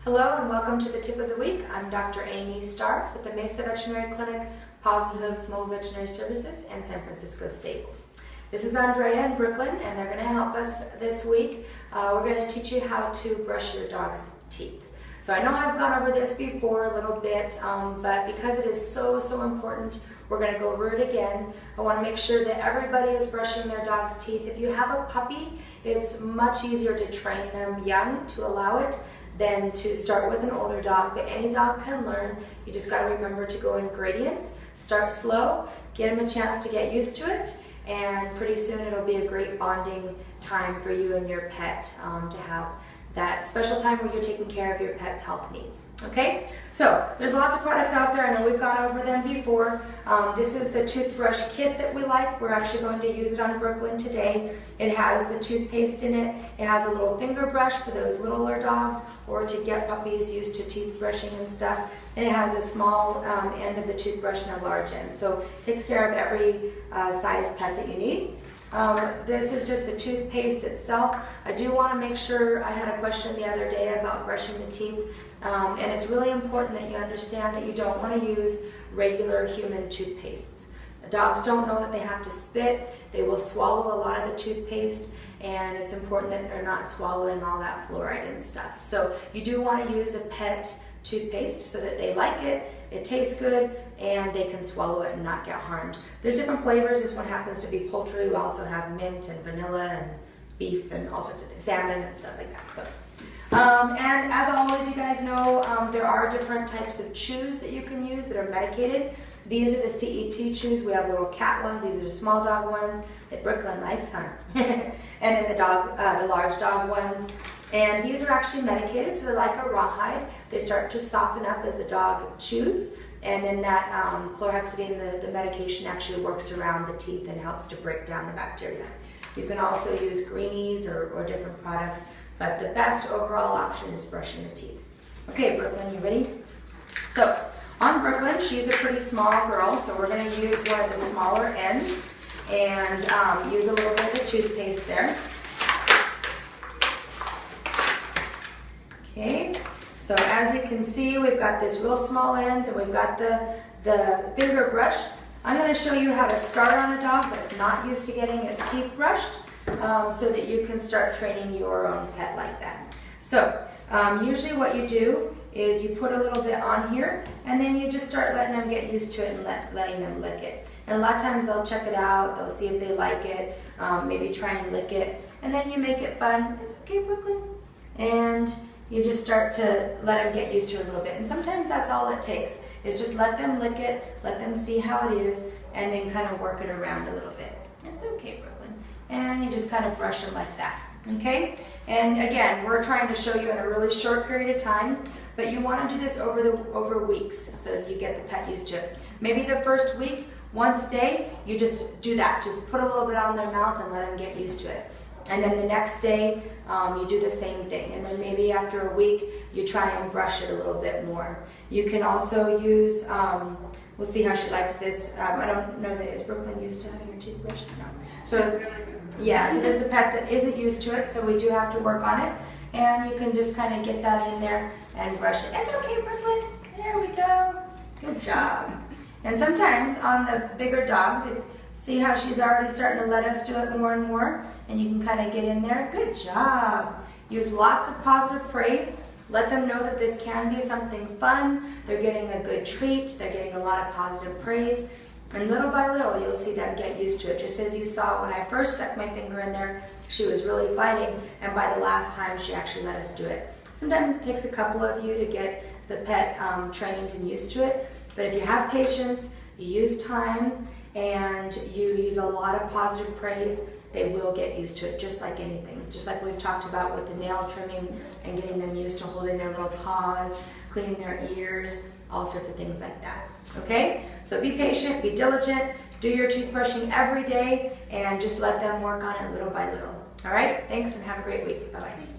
Hello and welcome to the Tip of the Week. I'm Dr. Amy Starr with the Mesa Veterinary Clinic, Paws and Hooves Mobile Veterinary Services, and San Francisco Stables. This is Andrea and Brooklyn, and they're going to help us this week. We're going to teach you how to brush your dog's teeth. So I know I've gone over this before a little bit, but because it is so important, we're going to go over it again. I want to make sure that everybody is brushing their dog's teeth. If you have a puppy, it's much easier to train them young to allow it than to start with an older dog, but any dog can learn. You just got to remember to go in gradients, start slow, give them a chance to get used to it, and pretty soon it'll be a great bonding time for you and your pet to have that special time where you're taking care of your pet's health needs. Okay, so there's lots of products out there. I know we've gone over them before. This is the toothbrush kit that we like. We're actually going to use it on Brooklyn today. It has the toothpaste in it. It has a little finger brush for those littler dogs or to get puppies used to teeth brushing and stuff. And it has a small end of the toothbrush and a large end. So it takes care of every size pet that you need. This is just the toothpaste itself. I do want to make sure, I had a question the other day about brushing the teeth, and it's really important that you understand that you don't want to use regular human toothpastes. Dogs don't know that they have to spit. They will swallow a lot of the toothpaste, and it's important that they're not swallowing all that fluoride and stuff. So you do want to use a pet toothpaste so that they like it, it tastes good, and they can swallow it and not get harmed. There's different flavors. This one happens to be poultry. We also have mint and vanilla and beef and all sorts of things, salmon and stuff like that. So, and as always, you guys know there are different types of chews that you can use that are medicated. These are the CET chews. We have little cat ones. These are the small dog ones that Brooklyn likes, huh? And then the large dog ones. And these are actually medicated, so they're like a rawhide. They start to soften up as the dog chews, and then that chlorhexidine, the medication, actually works around the teeth and helps to break down the bacteria. You can also use greenies or different products, but the best overall option is brushing the teeth. Okay, Brooklyn, you ready? So, on Brooklyn, she's a pretty small girl, so we're going to use one of the smaller ends and use a little bit of the toothpaste there. Okay, so as you can see, we've got this real small end and we've got the finger brush. I'm going to show you how to start on a dog that's not used to getting its teeth brushed so that you can start training your own pet like that. So usually what you do is you put a little bit on here and then you just start letting them get used to it and letting them lick it. And a lot of times they'll check it out, they'll see if they like it, maybe try and lick it, and then you make it fun. It's okay, Brooklyn. And you just start to let them get used to it a little bit. And sometimes that's all it takes, is just let them lick it, let them see how it is, and then kind of work it around a little bit. It's okay, Brooklyn. And you just kind of brush them like that, okay? And again, we're trying to show you in a really short period of time, but you want to do this over weeks so you get the pet used to it. Maybe the first week, once a day, you just do that. Just put a little bit on their mouth and let them get used to it. And then the next day, you do the same thing. And then maybe after a week, you try and brush it a little bit more. You can also use, we'll see how she likes this. I don't know that, is Brooklyn used to having her teeth brushed? No. So, yeah, so there's the pet that isn't used to it, so we do have to work on it. And you can just kind of get that in there and brush it. It's okay, Brooklyn. There we go. Good job. And sometimes on the bigger dogs, see how she's already starting to let us do it more and more, and you can kind of get in there. Good job. Use lots of positive praise. Let them know that this can be something fun. They're getting a good treat. They're getting a lot of positive praise. And little by little, you'll see them get used to it. Just as you saw when I first stuck my finger in there, she was really fighting, and by the last time, she actually let us do it. Sometimes it takes a couple of you to get the pet trained and used to it, but if you have patience, you use time, and you use a lot of positive praise, they will get used to it, just like anything. Just like we've talked about with the nail trimming and getting them used to holding their little paws, cleaning their ears, all sorts of things like that. Okay? So be patient, be diligent, do your toothbrushing every day, and just let them work on it little by little. All right? Thanks, and have a great week. Bye-bye.